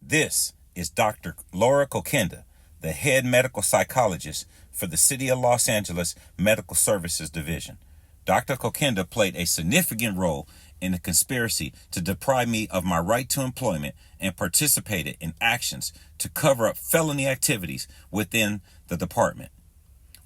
This is Dr. Laura Kokinda, the head medical psychologist for the City of Los Angeles Medical Services Division. Dr. Kokinda played a significant role in the conspiracy to deprive me of my right to employment and participated in actions to cover up felony activities within the department.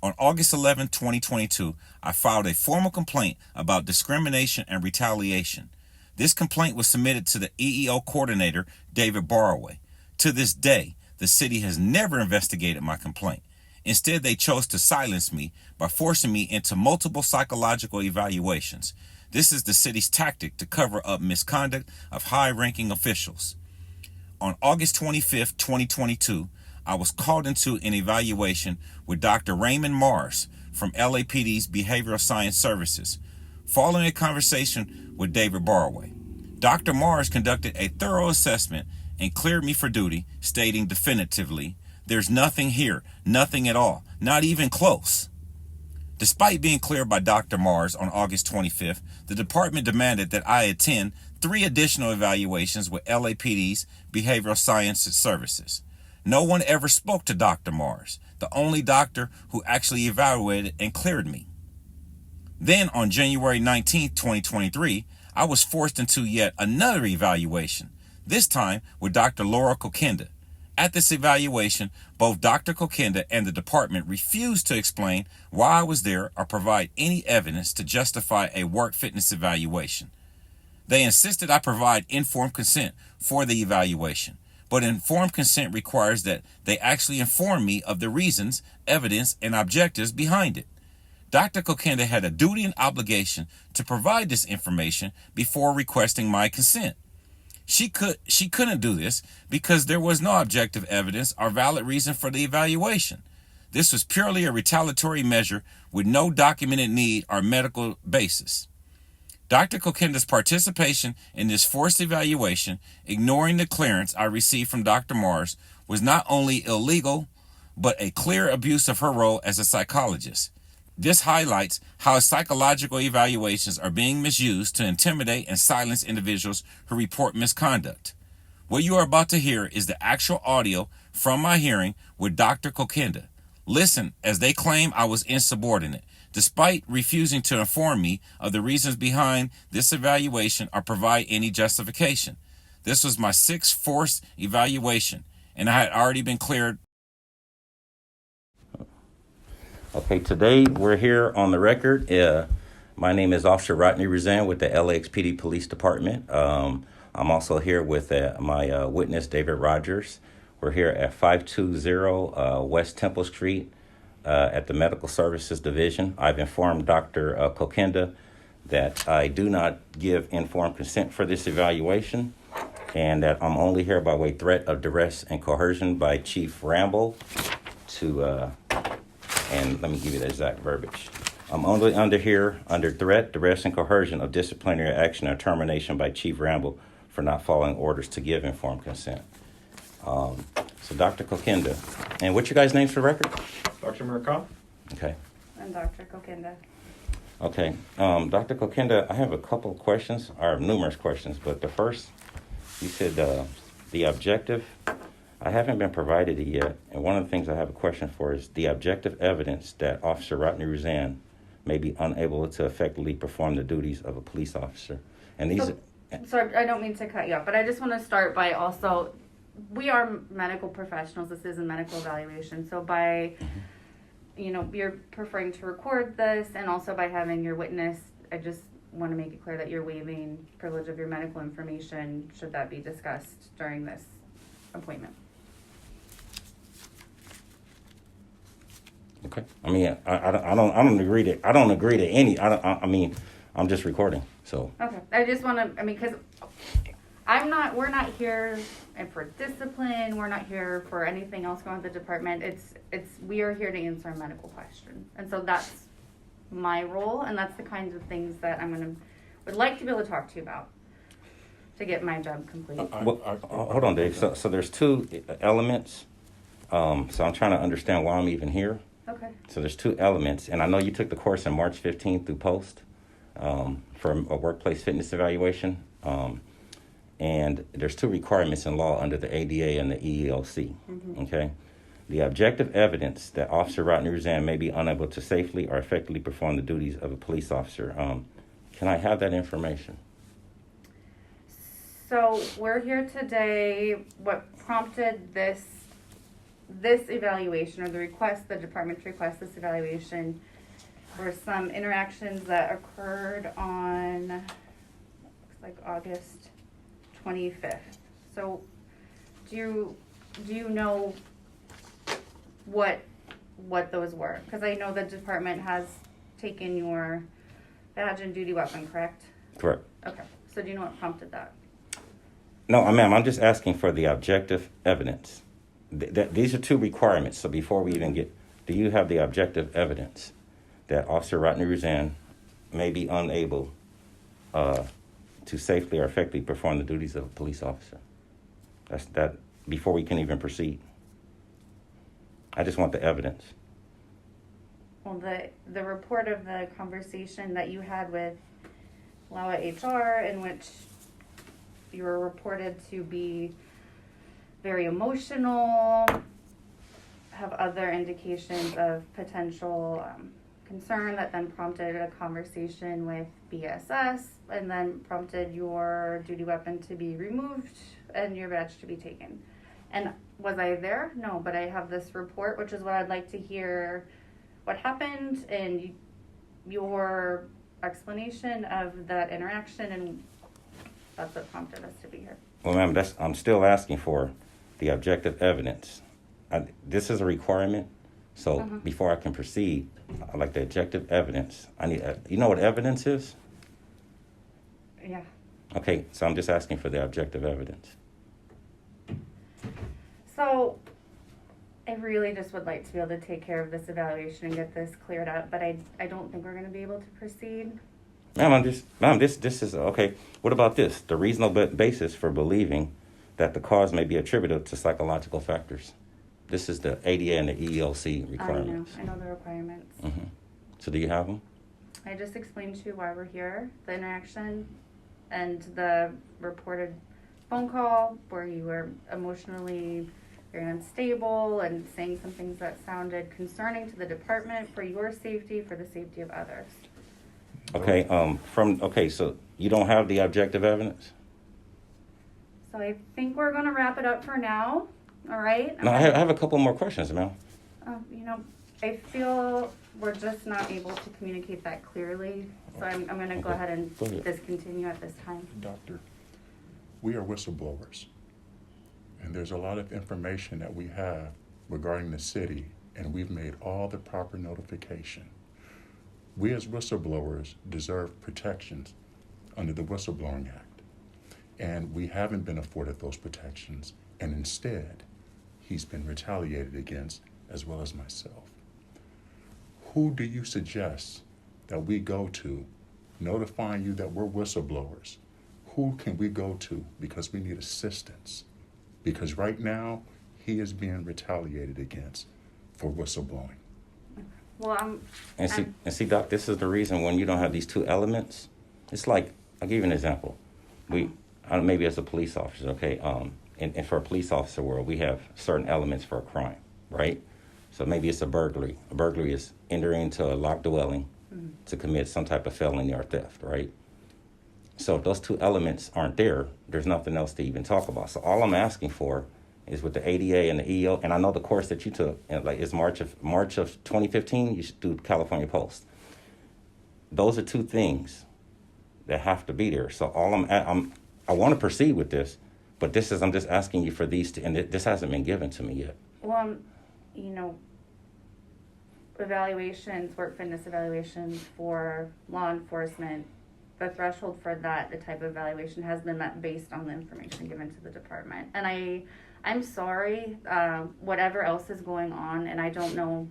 On August 11, 2022, I filed a formal complaint about discrimination and retaliation. This complaint was submitted to the EEO coordinator, David Barraway. To this day, the city has never investigated my complaint. Instead, they chose to silence me by forcing me into multiple psychological evaluations. This is the city's tactic to cover up misconduct of high-ranking officials. On August 25, 2022, I was called into an evaluation with Dr. Raymond Mars from LAPD's Behavioral Science Services. Following a conversation with David Barraway, Dr. Mars conducted a thorough assessment and cleared me for duty, stating definitively, "There's nothing here, nothing at all, not even close." Despite being cleared by Dr. Mars on August 25th, the department demanded that I attend 3 additional evaluations with LAPD's Behavioral Sciences Services. No one ever spoke to Dr. Mars, the only doctor who actually evaluated and cleared me. Then on January 19th, 2023, I was forced into yet another evaluation, this time with Dr. Laura Kokinda. At this evaluation, both Dr. Kokinda and the department refused to explain why I was there or provide any evidence to justify a work fitness evaluation. They insisted I provide informed consent for the evaluation, but informed consent requires that they actually inform me of the reasons, evidence, and objectives behind it. Dr. Kokinda had a duty and obligation to provide this information before requesting my consent. She couldn't do this because there was no objective evidence or valid reason for the evaluation. This was purely a retaliatory measure with no documented need or medical basis. Dr. Kokinda's participation in this forced evaluation, ignoring the clearance I received from Dr. Mars, was not only illegal, but a clear abuse of her role as a psychologist. This highlights how psychological evaluations are being misused to intimidate and silence individuals who report misconduct. What you are about to hear is the actual audio from my hearing with Dr. Kokinda. Listen as they claim I was insubordinate, despite refusing to inform me of the reasons behind this evaluation or provide any justification. This was my 6th forced evaluation, and I had already been cleared. Okay, today we're here on the record. My name is Officer Rodney Rouzan with the LAXPD Police Department. I'm also here with my witness, David Rogers. We're here at 520 West Temple Street at the Medical Services Division. I've informed Dr. Kokinda that I do not give informed consent for this evaluation and that I'm only here by way threat of duress and coercion by Chief Ramble and let me give you the exact verbiage. I'm only under threat, duress, and coercion of disciplinary action or termination by Chief Ramble for not following orders to give informed consent. So Dr. Kokinda, and what's your guys' names for the record? Dr. Murakami. Okay. And Dr. Kokinda. Okay. Dr. Kokinda, I have a couple of questions, or numerous questions, but the first, you said the objective. I haven't been provided it yet, and one of the things I have a question for is the objective evidence that Officer Rodney Rouzan may be unable to effectively perform the duties of a police officer. And these. Sorry, I don't mean to cut you off, but I just want to start by also, we are medical professionals. This is a medical evaluation, so by, you're preferring to record this, and also by having your witness, I just want to make it clear that you're waiving privilege of your medical information should that be discussed during this appointment. Okay. I mean, I don't agree to any. I'm just recording. So. Okay. I just want to. Because we're not here for discipline. We're not here for anything else going on with the department. We are here to answer a medical question, and so that's my role, and that's the kinds of things that would like to be able to talk to you about to get my job complete. Hold on, Dave. So there's 2 elements. So I'm trying to understand why I'm even here. Okay. So there's 2 elements, and I know you took the course on March 15th through Post for a workplace fitness evaluation. And there's two requirements in law under the ADA and the EEOC, okay? The objective evidence that Officer Rodney Rouzan may be unable to safely or effectively perform the duties of a police officer. Can I have that information? So we're here today. What prompted this evaluation, or the department to request this evaluation, were some interactions that occurred on, looks like August 25th. So do you know what those were? Because I know the department has taken your badge and duty weapon, correct? Correct. Okay. So do you know what prompted that? No, ma'am, I'm just asking for the objective evidence. These are two requirements. So before we even do you have the objective evidence that Officer Rodney Rouzan may be unable to safely or effectively perform the duties of a police officer? That's that before we can even proceed. I just want the evidence. Well, the report of the conversation that you had with Lawa HR, in which you were reported to be very emotional, have other indications of potential concern that then prompted a conversation with BSS, and then prompted your duty weapon to be removed and your badge to be taken. And was I there? No, but I have this report, which is what I'd like to hear what happened and your explanation of that interaction, and that's what prompted us to be here. Well, ma'am, I'm still asking for the objective evidence. This is a requirement, so before I can proceed, I like the objective evidence. I need. You know what evidence is? Yeah. Okay, so I'm just asking for the objective evidence. So I really just would like to be able to take care of this evaluation and get this cleared up, but I don't think we're going to be able to proceed. Ma'am, this is okay. What about this? The reasonable basis for believing that the cause may be attributed to psychological factors. This is the ADA and the EEOC requirements. I know the requirements. So do you have them? I just explained to you why we're here, the interaction, and the reported phone call where you were emotionally very unstable and saying some things that sounded concerning to the department for your safety, for the safety of others. Okay, so you don't have the objective evidence? So I think we're going to wrap it up for now. All right? No, I have a couple more questions, ma'am. I feel we're just not able to communicate that clearly. So I'm going to go ahead and discontinue at this time. Doctor, we are whistleblowers. And there's a lot of information that we have regarding the city, and we've made all the proper notification. We as whistleblowers deserve protections under the Whistleblowing Act. And we haven't been afforded those protections, and instead, he's been retaliated against, as well as myself. Who do you suggest that we go to notifying you that we're whistleblowers? Who can we go to because we need assistance? Because right now, he is being retaliated against for whistleblowing. Well, see, Doc, this is the reason when you don't have these two elements. It's like, I'll give you an example. Maybe as a police officer, okay, and for a police officer world, we have certain elements for a crime, right? So maybe it's a burglary. A burglary is entering into a locked dwelling to commit some type of felony or theft, right? So if those two elements aren't there, there's nothing else to even talk about. So all I'm asking for is with the ADA and the EO, and I know the course that you took, it's March of 2015. You should do California Post. Those are two things that have to be there. So I want to proceed with this, but I'm just asking you for these two, and this hasn't been given to me yet. Well, evaluations, work fitness evaluations for law enforcement, the threshold for that, the type of evaluation has been met based on the information given to the department. And I'm sorry, whatever else is going on, and I don't know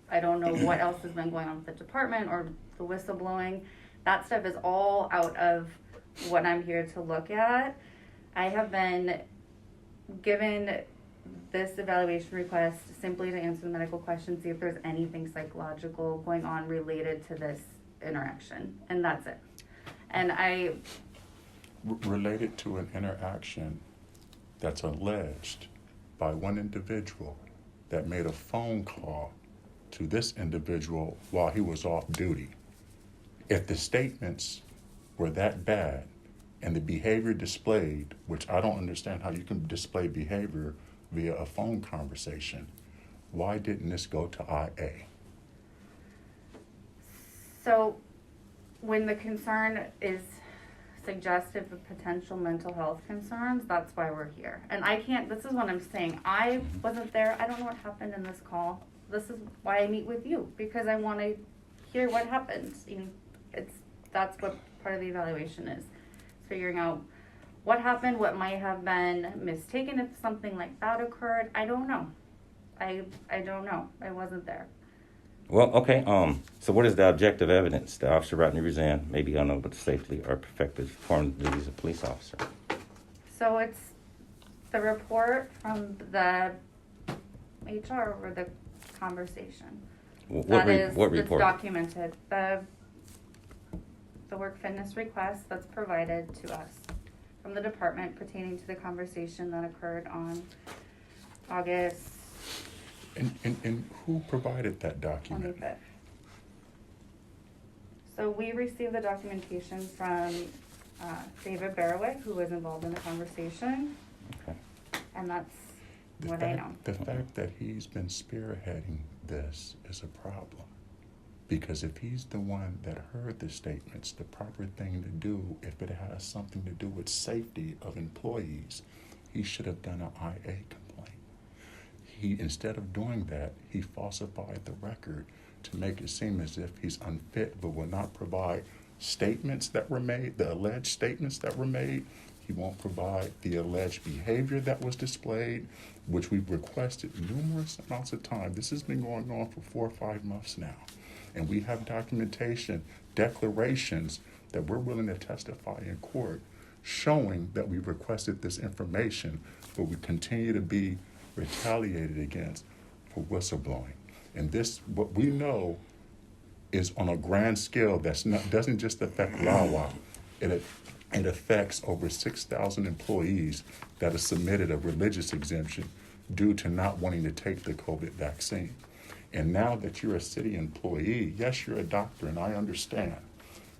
what else has been going on with the department or the whistleblowing. That stuff is all out of what I'm here to look at. I have been given this evaluation request simply to answer the medical questions, see if there's anything psychological going on related to this interaction, and that's it. And Related to an interaction that's alleged by one individual that made a phone call to this individual while he was off duty. If the statements were that bad and the behavior displayed, which I don't understand how you can display behavior via a phone conversation, why didn't this go to IA? So when the concern is suggestive of potential mental health concerns, that's why we're here. And I can't, this is what I'm saying. I wasn't there. I don't know what happened in this call. This is why I meet with you, because I want to hear what happened. You know, that's what part of the evaluation is. Figuring out what happened, what might have been mistaken if something like that occurred. I don't know. I don't know. I wasn't there. Well, okay. So what is the objective evidence that Officer Rodney Rouzan may be unable to safely or effectively perform the duties of police officer? So it's the report from the HR over the conversation. What report? It's documented. The work fitness request that's provided to us from the department pertaining to the conversation that occurred on August And who provided that document? 25th. So we received the documentation from David Barrowick, who was involved in the conversation, Okay. and that's The what fact, I know. The fact that he's been spearheading this is a problem. Because if he's the one that heard the statements, the proper thing to do, if it has something to do with safety of employees, he should have done an IA complaint. Instead of doing that, he falsified the record to make it seem as if he's unfit, but will not provide statements that were made, the alleged statements that were made. He won't provide the alleged behavior that was displayed, which we've requested numerous amounts of time. This has been going on for 4 or 5 months now. And we have documentation, declarations that we're willing to testify in court showing that we requested this information, but we continue to be retaliated against for whistleblowing. And this, what we know, is on a grand scale doesn't just affect LAWA. It affects over 6,000 employees that have submitted a religious exemption due to not wanting to take the COVID vaccine. And now that you're a city employee, yes, you're a doctor, and I understand,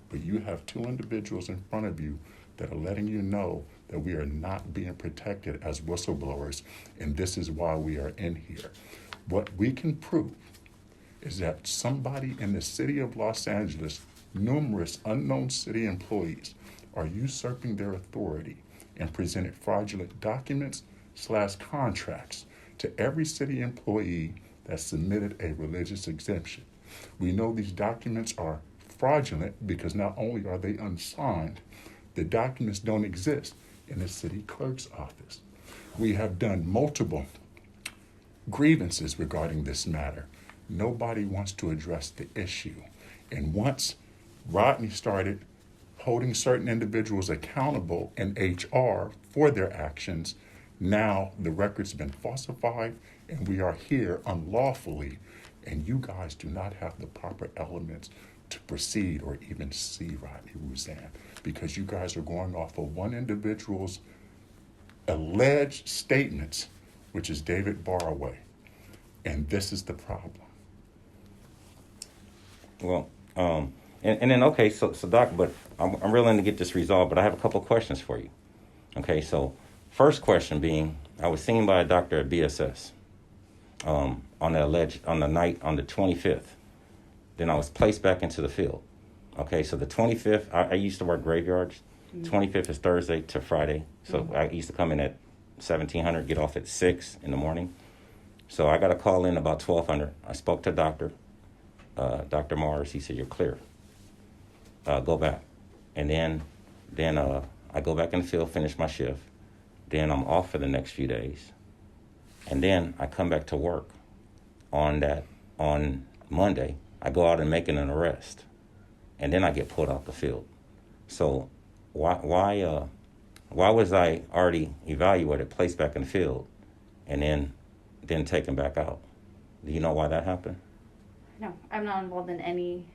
but you have 2 individuals in front of you that are letting you know that we are not being protected as whistleblowers, and this is why we are in here. What we can prove is that somebody in the city of Los Angeles, numerous unknown city employees, are usurping their authority and presented fraudulent documents/contracts to every city employee that submitted a religious exemption. We know these documents are fraudulent because not only are they unsigned, the documents don't exist in the city clerk's office. We have done multiple grievances regarding this matter. Nobody wants to address the issue. And once Rodney started holding certain individuals accountable in HR for their actions, now the record's been falsified and we are here unlawfully, and you guys do not have the proper elements to proceed or even see Rodney Rouzan, because you guys are going off of one individual's alleged statements, which is David Barrowick, and this is the problem. Well, and then, okay, so Doc, but I'm willing to get this resolved, but I have a couple questions for you. Okay, so first question being, I was seen by a doctor at BSS on the night on the 25th. Then I was placed back into the field. Okay, so the 25th, I used to work graveyards. 25th is Thursday to Friday. So I used to come in at 1700, get off at 6 in the morning. So I got a call in about 1200. I spoke to Dr. Mars. He said, "You're clear. Go back." And then I go back in the field, finish my shift. Then I'm off for the next few days. And then I come back to work on Monday. I go out and make an arrest. And then I get pulled out the field. So why was I already evaluated, placed back in the field, and then taken back out? Do you know why that happened? No, I'm not involved in any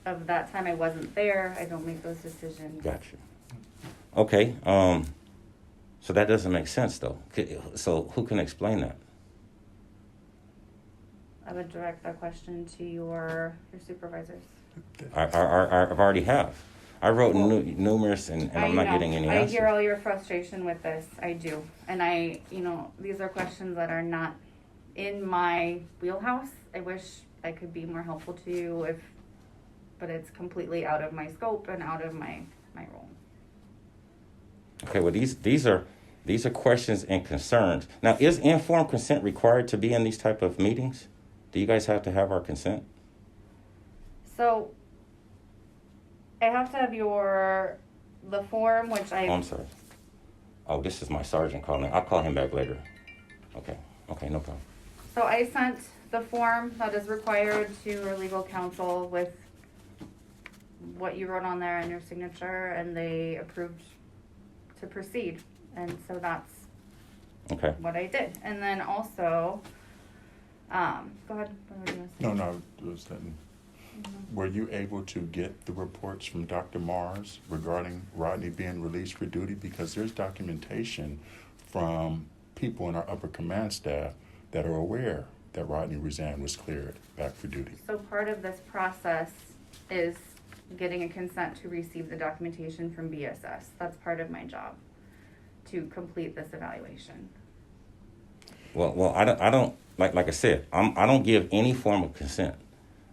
of that time. I wasn't there. I don't make those decisions. Gotcha. Okay. So that doesn't make sense, though. So who can explain that? I would direct that question to your supervisors. I've already have. I wrote numerous, and I'm not getting any answers. I hear all your frustration with this. I do. And these are questions that are not in my wheelhouse. I wish I could be more helpful to you but it's completely out of my scope and out of my role. Okay, well, these are questions and concerns. Now, is informed consent required to be in these type of meetings? Do you guys have to have our consent? So, I have to have the form, which I... Oh, I'm sorry. Oh, this is my sergeant calling. I'll call him back later. Okay, no problem. So I sent the form that is required to your legal counsel with what you wrote on there and your signature, and they approved to proceed. And so that's what I did. And then also, go ahead. What were you gonna say? No, it was that. Were you able to get the reports from Dr. Mars regarding Rodney being released for duty? Because there's documentation from people in our upper command staff that are aware that Rodney Rizan was cleared back for duty. So part of this process is getting a consent to receive the documentation from BSS. That's part of my job, to complete this evaluation. Well, I don't like I said, I don't give any form of consent.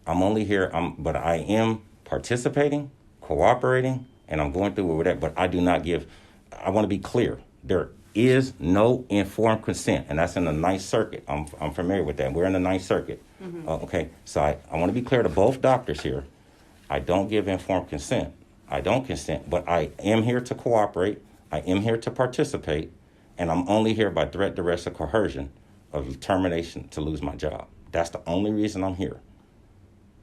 I'm only here, but I am participating, cooperating, and I'm going through with that, but I do not give, I want to be clear. There is no informed consent, and that's in the Ninth Circuit. I'm familiar with that. We're in the Ninth Circuit. Mm-hmm. Okay, so I want to be clear to both doctors here. I don't give informed consent. I don't consent, but I am here to cooperate. I am here to participate, and I'm only here by threat, duress, or coercion of termination to lose my job. That's the only reason I'm here.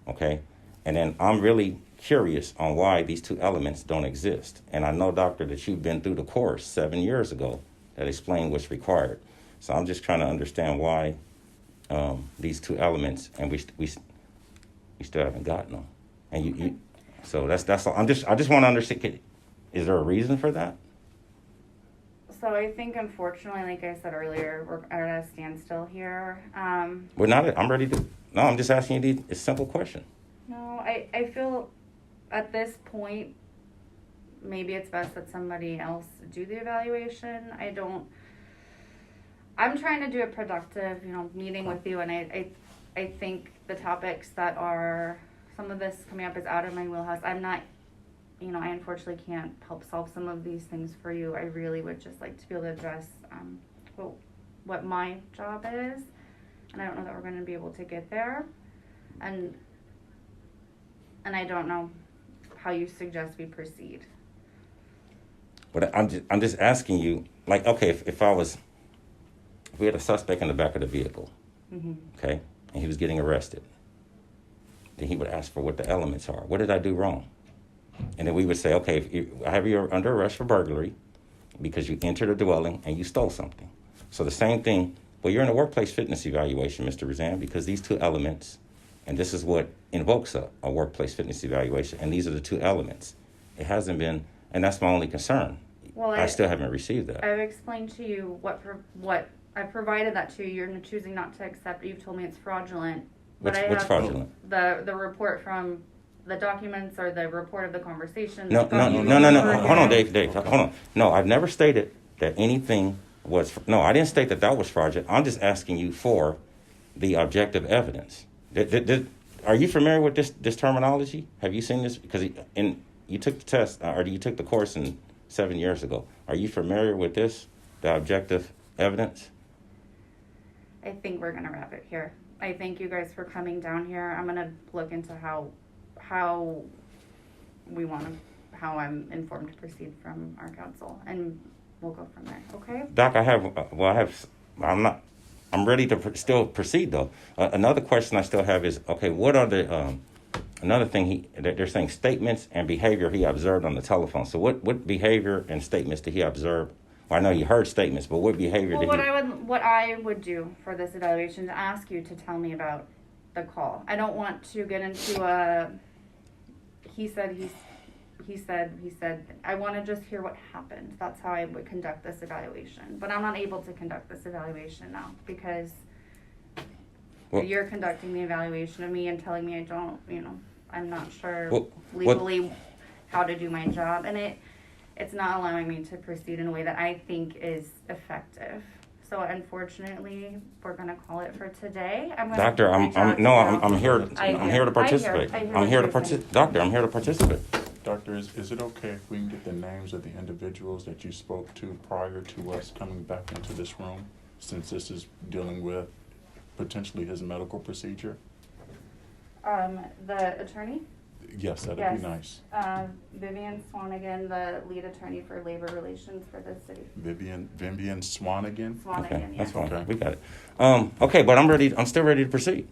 Okay? And then I'm really curious on why these two elements don't exist. And I know, doctor, that you've been through the course 7 years ago that explained what's required. So I'm just trying to understand why these two elements, and we still haven't gotten them. And you so that's all. I just want to understand. Is there a reason for that? So I think, unfortunately, like I said earlier, we're at a standstill here. We're not. I'm ready to. No, I'm just asking you a simple question. No, I feel at this point, maybe it's best that somebody else do the evaluation. I'm trying to do a productive, meeting with you, and I think the topics that are, some of this coming up is out of my wheelhouse. I'm not, I unfortunately can't help solve some of these things for you. I really would just like to be able to address what my job is, and I don't know that we're going to be able to get there, and I don't know how you suggest we proceed. But I'm just asking you, like, okay, if we had a suspect in the back of the vehicle, mm-hmm. Okay, and he was getting arrested, then he would ask for what the elements are. What did I do wrong? And then we would say, okay, I have you under arrest for burglary because you entered a dwelling and you stole something. So the same thing, well, you're in a workplace fitness evaluation, Mr. Rizan, because these two elements, and this is what invokes a workplace fitness evaluation, and these are the two elements. It hasn't been, and that's my only concern. Well, I still haven't received that. I've explained to you what I provided that to you. You're choosing not to accept it. You've told me it's fraudulent. What's fraudulent? The report from the documents or the report of the conversation. No. Hold on, Dave. Hold on. No, I've never stated that anything was. No, I didn't state that was fraudulent. I'm just asking you for the objective evidence. Are you familiar with this terminology? Have you seen this? Because you took the test, or you took the course 7 years ago. Are you familiar with this, the objective evidence? I think we're going to wrap it here. I thank you guys for coming down here. I'm going to look into how I'm informed to proceed from our council, and we'll go from there. Okay? Doc, I'm ready to still proceed though. Another question I still have is, okay, what are the, another thing they're saying statements and behavior he observed on the telephone. So what behavior and statements did he observe? Well, I know you heard statements, but what behavior did he? What I would do for this evaluation is ask you to tell me about the call. I don't want to get into he said he said, I want to just hear what happened. That's how I would conduct this evaluation. But I'm not able to conduct this evaluation now because you're conducting the evaluation of me and telling me I don't, I'm not sure legally how to do my job. And it's not allowing me to proceed in a way that I think is effective. So unfortunately, we're gonna call it for today. Doctor, I'm here to participate. Doctor, I'm here to participate. Doctor, is it okay if we can get the names of the individuals that you spoke to prior to us coming back into this room, since this is dealing with potentially his medical procedure? The attorney? Yes, that'd be nice. Vivian Swanigan, the lead attorney for labor relations for the city. Vivian Swanigan? Swanigan, Okay, yes. that's fine. Okay. We got it. Okay, but I'm still ready to proceed.